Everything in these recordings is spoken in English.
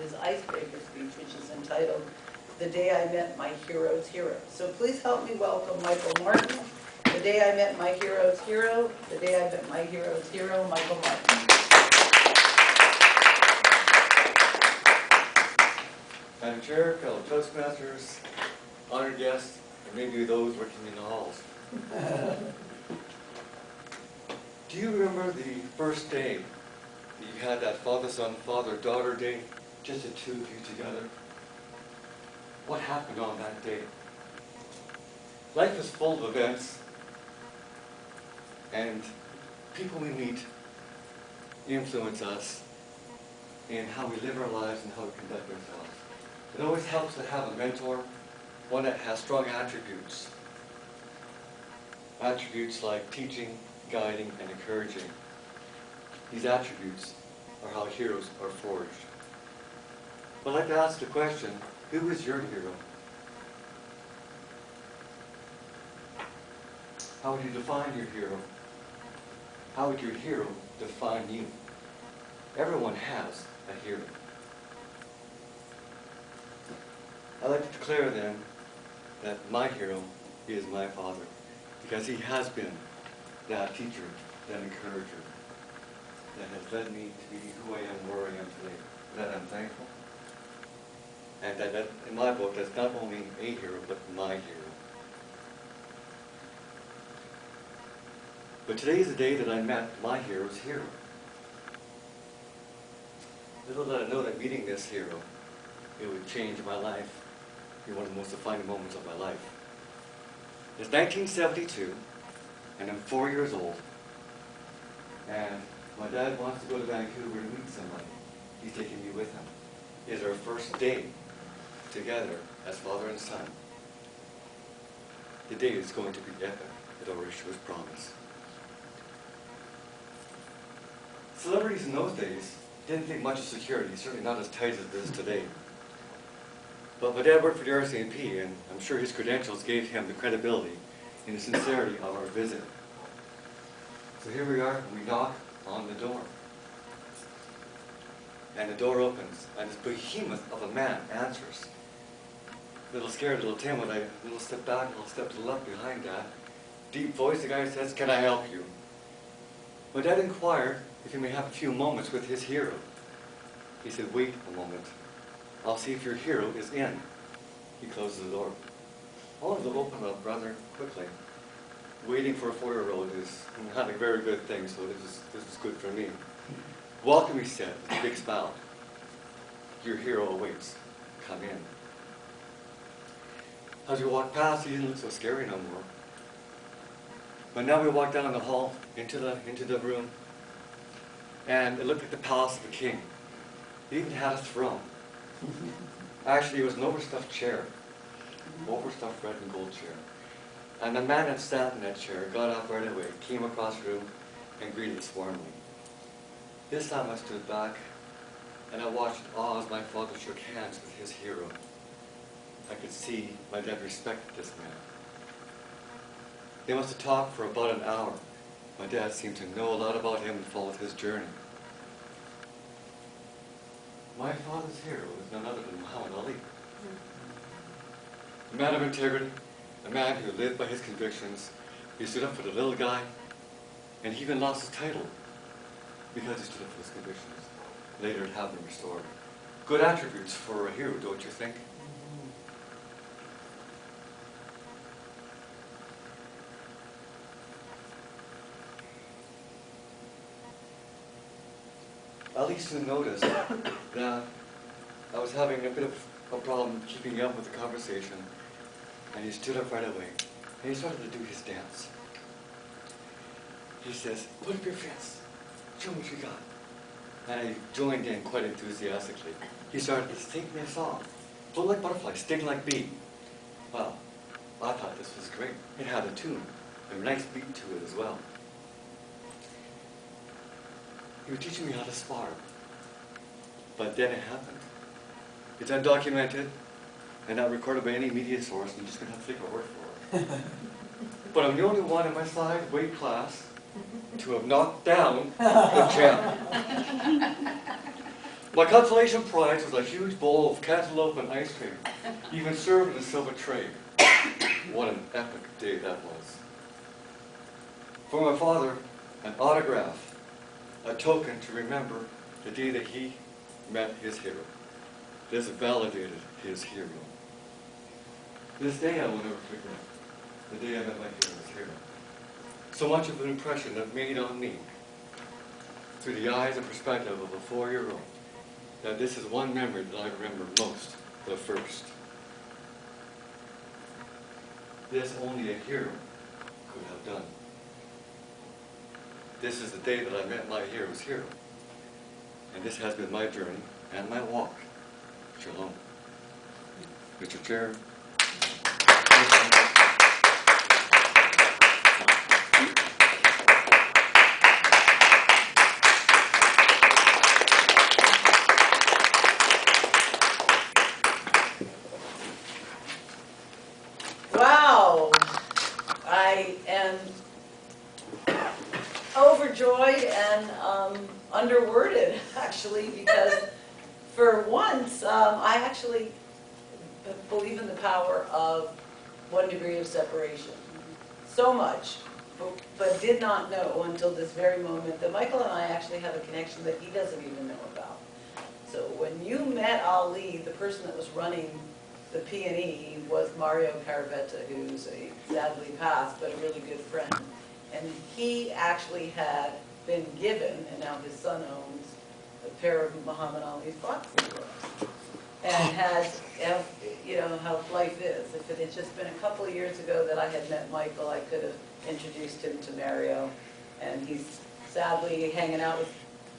his icebreaker speech, which is entitled, "The Day I Met My Hero's Hero." So please help me welcome Michael Martin. The day I met my hero's hero, the day I met my hero's hero, Michael Martin. Madam Chair, fellow Toastmasters, honored guests, and maybe those working in the halls. Do you remember the first day that you had that father-son, father-daughter day, just the two of you together? What happened on that day? Life is full of events, and people we meet influence us in how we live our lives and how we conduct ourselves. It always helps to have a mentor, one that has strong attributes. Attributes like teaching, guiding, and encouraging. These attributes are how heroes are forged. I'd like to ask the question, who is your hero? How would you define your hero? How would your hero define you? Everyone has a hero. I'd like to declare then that my hero is my father, because he has been that teacher, that encourager, that has led me to be who I am, where I am today. For that I'm thankful. And that in my book, that's not only a hero, but my hero. But today is the day that I met my hero's hero. Little did I know that meeting this hero, it would change my life. Be one of the most defining moments of my life. It's 1972, and I'm 4 years old. And my dad wants to go to Vancouver to meet somebody. He's taking me with him. It's our first day together as father and son. The day is going to be epic. It already shows promise. Celebrities in those days didn't think much of security, certainly not as tight as it is today. But my dad worked for the RCMP, and I'm sure his credentials gave him the credibility and the sincerity of our visit. So here we are, we knock on the door. And the door opens, and this behemoth of a man answers. A little scared, a little timid, a little step back, a little step to the left behind Dad. Deep voice, the guy says, "Can I help you?" My dad inquired if he may have a few moments with his hero. He said, "Wait a moment. I'll see if your hero is in." He closes the door. I wanted to open up rather quickly. Waiting for a 4-year-old is not a very good thing, so this is good for me. "Welcome," he said, with a big smile. "Your hero awaits. Come in." As we walked past, he didn't look so scary no more. But now we walked down the hall into the room, and it looked like the palace of a king. It even had a throne. Actually, it was an overstuffed chair, overstuffed red and gold chair. And the man that sat in that chair got up right away, came across the room, and greeted us warmly. This time I stood back, and I watched in awe as my father shook hands with his hero. I could see my dad respected this man. They must have talked for about an hour. My dad seemed to know a lot about him and followed his journey. My father's hero is none other than Muhammad Ali. A man of integrity, a man who lived by his convictions. He stood up for the little guy, and he even lost his title because he stood up for his convictions. Later it had been restored. Good attributes for a hero, don't you think? Ali soon noticed that I was having a bit of a problem keeping up with the conversation, and he stood up right away, and he started to do his dance. He says, "Put up your fists, show me what you got." And I joined in quite enthusiastically. He started to sing me a song, "Float like butterfly, sting like bee." Well, I thought this was great. It had a tune, a nice beat to it as well. He was teaching me how to spar. But then it happened. It's undocumented and not recorded by any media source, and you're just going to have to take my word for it. But I'm the only one in my side weight class to have knocked down the champ. My consolation prize was a huge bowl of cantaloupe and ice cream, even served in a silver tray. What an epic day that was. For my father, an autograph, a token to remember the day that he met his hero. This validated his hero. This day I will never forget, the day I met my hero's hero. So much of an impression that made on me, through the eyes and perspective of a 4-year-old, that this is one memory that I remember most, the first. This only a hero could have done. This is the day that I met my hero's hero. And this has been my journey and my walk. Shalom. Mr. Chair. Wow, I am overjoyed and underworded, actually, because for once, I actually believe in the power of 1 degree of separation. So much, but did not know until this very moment that Michael and I actually have a connection that he doesn't even know about. So when you met Ali, the person that was running the P&E was Mario Caravetta, who's a sadly passed, but a really good friend. And he actually had been given, and now his son owns, a pair of Muhammad Ali's boxing gloves. And has, you know, how life is. If it had just been a couple of years ago that I had met Michael, I could have introduced him to Mario. And he's sadly hanging out with,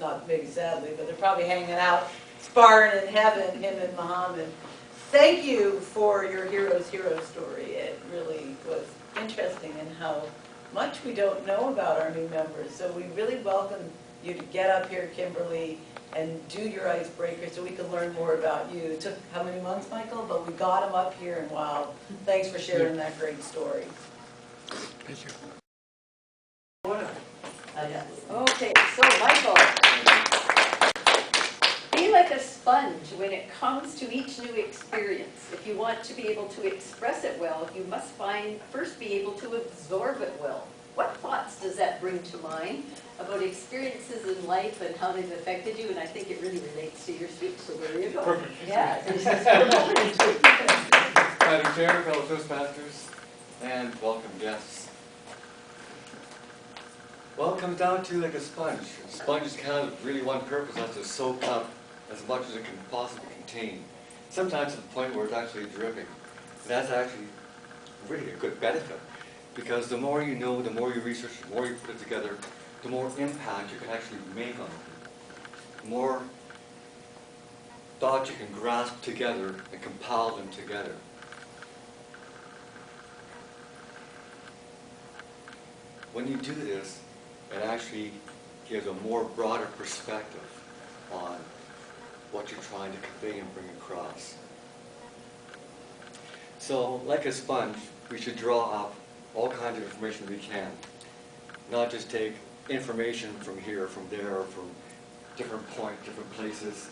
not maybe sadly, but they're probably hanging out, sparring in heaven, him and Muhammad. Thank you for your hero's hero story. It really was interesting in how much we don't know about our new members. So we really welcome you to get up here, Kimberly, and do your icebreaker so we can learn more about you. It took how many months, Michael? But we got him up here, and wow, thanks for sharing that great story. Thank you. Okay, so Michael, be like a sponge when it comes to each new experience. If you want to be able to express it well, you must first be able to absorb it well. What thoughts does that bring to mind about experiences in life and how they've affected you? And I think it really relates to your speech, so there you go. Perfect. Yeah, this is perfect. Madam Chair, fellow Toastmasters, and welcome guests. Well, it comes down to like a sponge. A sponge is kind of really one purpose, that's to soak up as much as it can possibly contain. Sometimes to the point where it's actually dripping. And that's actually really a good benefit, because the more you know, the more you research, the more you put it together, the more impact you can actually make on it. The more thoughts you can grasp together and compile them together. When you do this, it actually gives a more broader perspective on what you're trying to convey and bring across. So, like a sponge, we should draw up all kinds of information we can. Not just take information from here, from there, or from different points, different places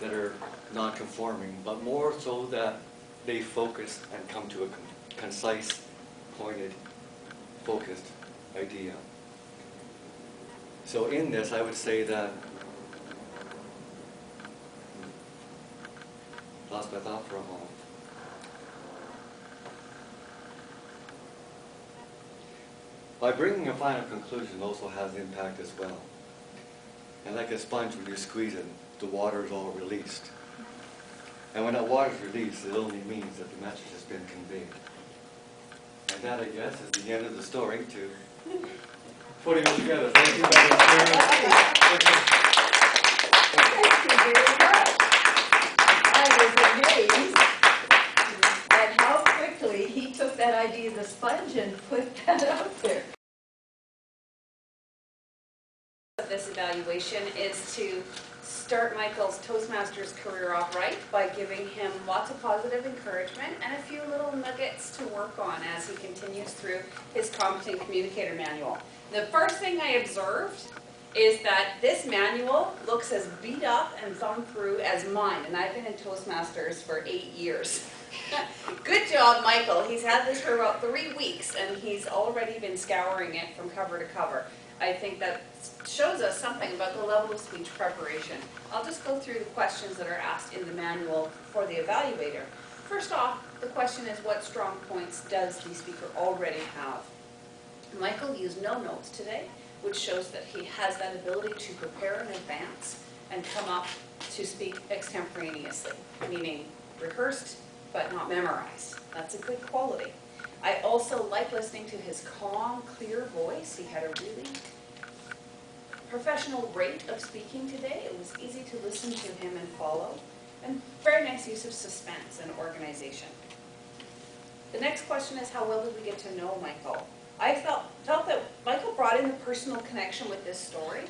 that are non-conforming, but more so that they focus and come to a concise, pointed, focused idea. So in this, I would say that, lost my thought for a moment. By bringing a final conclusion also has impact as well. And like a sponge, when you squeeze it, the water is all released. And when that water is released, it only means that the message has been conveyed. And that, I guess, is the end of the story to putting it together. Thank you, Madam Chair. Thank you very much. I was amazed at how quickly he took that idea of the sponge and put that out there. This evaluation is to start Michael's Toastmasters career off right by giving him lots of positive encouragement and a few little nuggets to work on as he continues through his Competent Communicator Manual. The first thing I observed is that this manual looks as beat up and thumbed through as mine, and I've been in Toastmasters for 8 years. Good job, Michael. He's had this for about 3 weeks, and he's already been scouring it from cover to cover. I think that shows us something about the level of speech preparation. I'll just go through the questions that are asked in the manual for the evaluator. First off, the question is, what strong points does the speaker already have? Michael used no notes today, which shows that he has that ability to prepare in advance and come up to speak extemporaneously, meaning rehearsed but not memorized. That's a good quality. I also like listening to his calm, clear voice. He had a really professional rate of speaking today. It was easy to listen to him and follow. And very nice use of suspense and organization. The next question is, how well did we get to know Michael? I felt that Michael brought in the personal connection with this story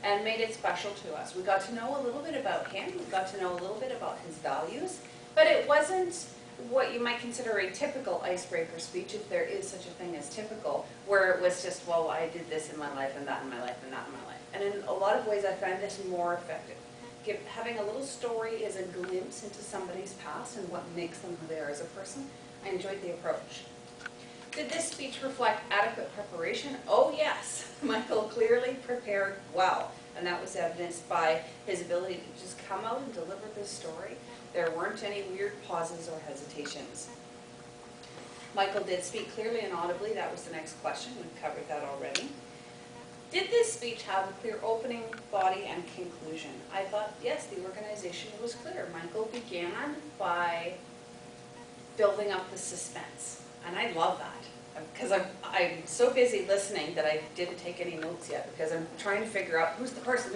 and made it special to us. We got to know a little bit about him. We got to know a little bit about his values. But it wasn't what you might consider a typical icebreaker speech, if there is such a thing as typical, where it was just, well, I did this in my life and that in my life and that in my life. And in a lot of ways, I find this more effective. Having a little story is a glimpse into somebody's past and what makes them who they are as a person. I enjoyed the approach. Did this speech reflect adequate preparation? Oh yes, Michael clearly prepared well, and that was evidenced by his ability to just come out and deliver this story. There weren't any weird pauses or hesitations. Michael did speak clearly and audibly. That was the next question. We've covered that already. Did this speech have a clear opening, body, and conclusion? I thought, yes, the organization was clear. Michael began by building up the suspense, and I love that, because I'm so busy listening that I didn't take any notes yet, because I'm trying to figure out who's the person.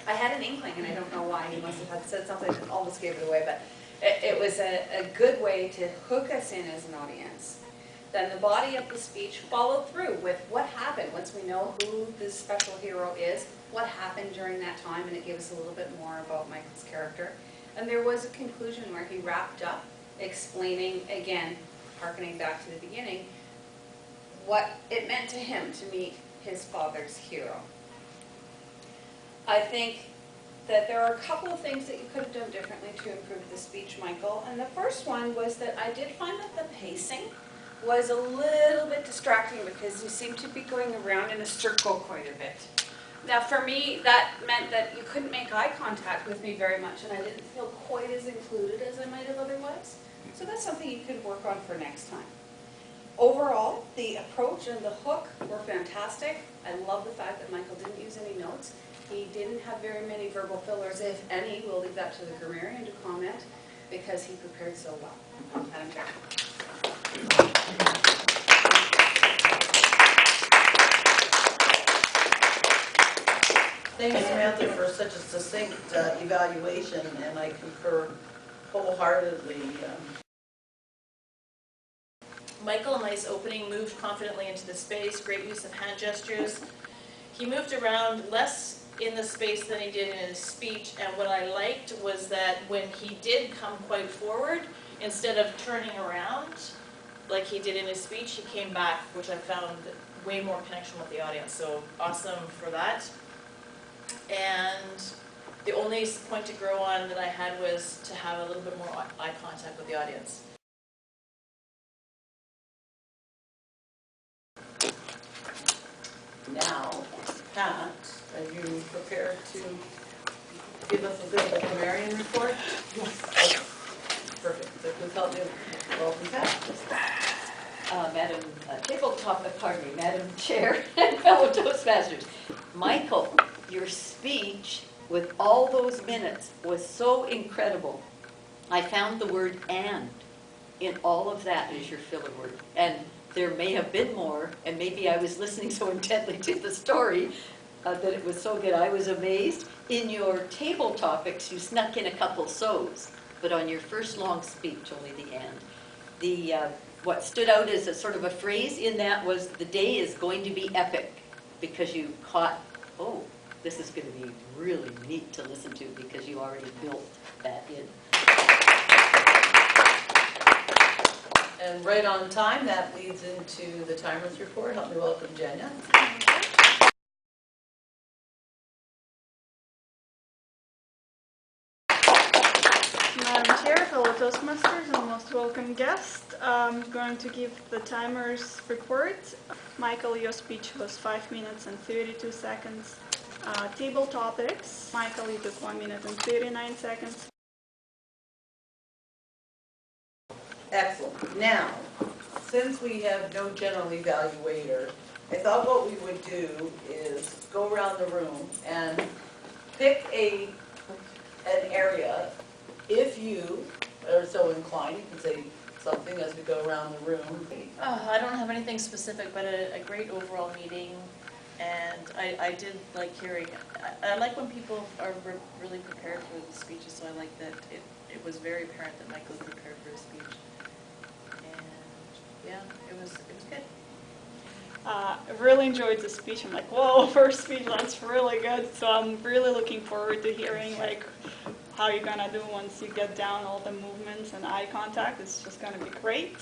I had an inkling, and I don't know why. He must have had said something that almost gave it away, but it was a good way to hook us in as an audience. Then the body of the speech followed through with what happened. Once we know who this special hero is, what happened during that time, and it gave us a little bit more about Michael's character. And there was a conclusion where he wrapped up, explaining, again, hearkening back to the beginning, what it meant to him to meet his father's hero. I think that there are a couple of things that you could have done differently to improve the speech, Michael. And the first one was that I did find that the pacing was a little bit distracting, because you seem to be going around in a circle quite a bit. Now for me, that meant that you couldn't make eye contact with me very much, and I didn't feel quite as included as I might have otherwise. So that's something you could work on for next time. Overall, the approach and the hook were fantastic. I love the fact that Michael didn't use any notes. He didn't have very many verbal fillers, if any. We'll leave that to the grammarian to comment, because he prepared so well. Madam Chair. Thanks, Samantha, for such a succinct evaluation, and I concur wholeheartedly. Michael, nice opening, moved confidently into the space, great use of hand gestures. He moved around less in the space than he did in his speech, and what I liked was that when he did come quite forward, instead of turning around like he did in his speech, he came back, which I found way more connection with the audience, so awesome for that. And the only point to grow on that I had was to have a little bit more eye contact with the audience. Now, Pat, are you prepared to give us a good grammarian report? Yes. Perfect. So please help me welcome Pat. Madam Chair and fellow Toastmasters. Michael, your speech with all those minutes was so incredible. I found the word "and" in all of that as your filler word. And there may have been more, and maybe I was listening so intently to the story that it was so good. I was amazed. In your table topics, you snuck in a couple so's, but on your first long speech, only the "and." What stood out as a sort of a phrase in that was, the day is going to be epic, because you caught, oh, this is going to be really neat to listen to, because you already built that in. And right on time, that leads into the timer's report. Help me welcome Jenya. Toastmasters and most welcome guest. I'm going to give the timer's report. Michael, your speech was 5 minutes and 32 seconds. Table topics. Michael, you took 1 minute and 39 seconds. Excellent. Now, since we have no general evaluator, I thought what we would do is go around the room and pick an area. If you are so inclined, you can say something as we go around the room. I don't have anything specific, but a great overall meeting, and I did like hearing, I like when people are really prepared for the speeches, so I like that it was very apparent that Michael was prepared for his speech. And yeah, it was good. I really enjoyed the speech. I'm like, whoa, first speech, that's really good. So I'm really looking forward to hearing like how you're gonna do once you get down all the movements and eye contact. It's just gonna be great.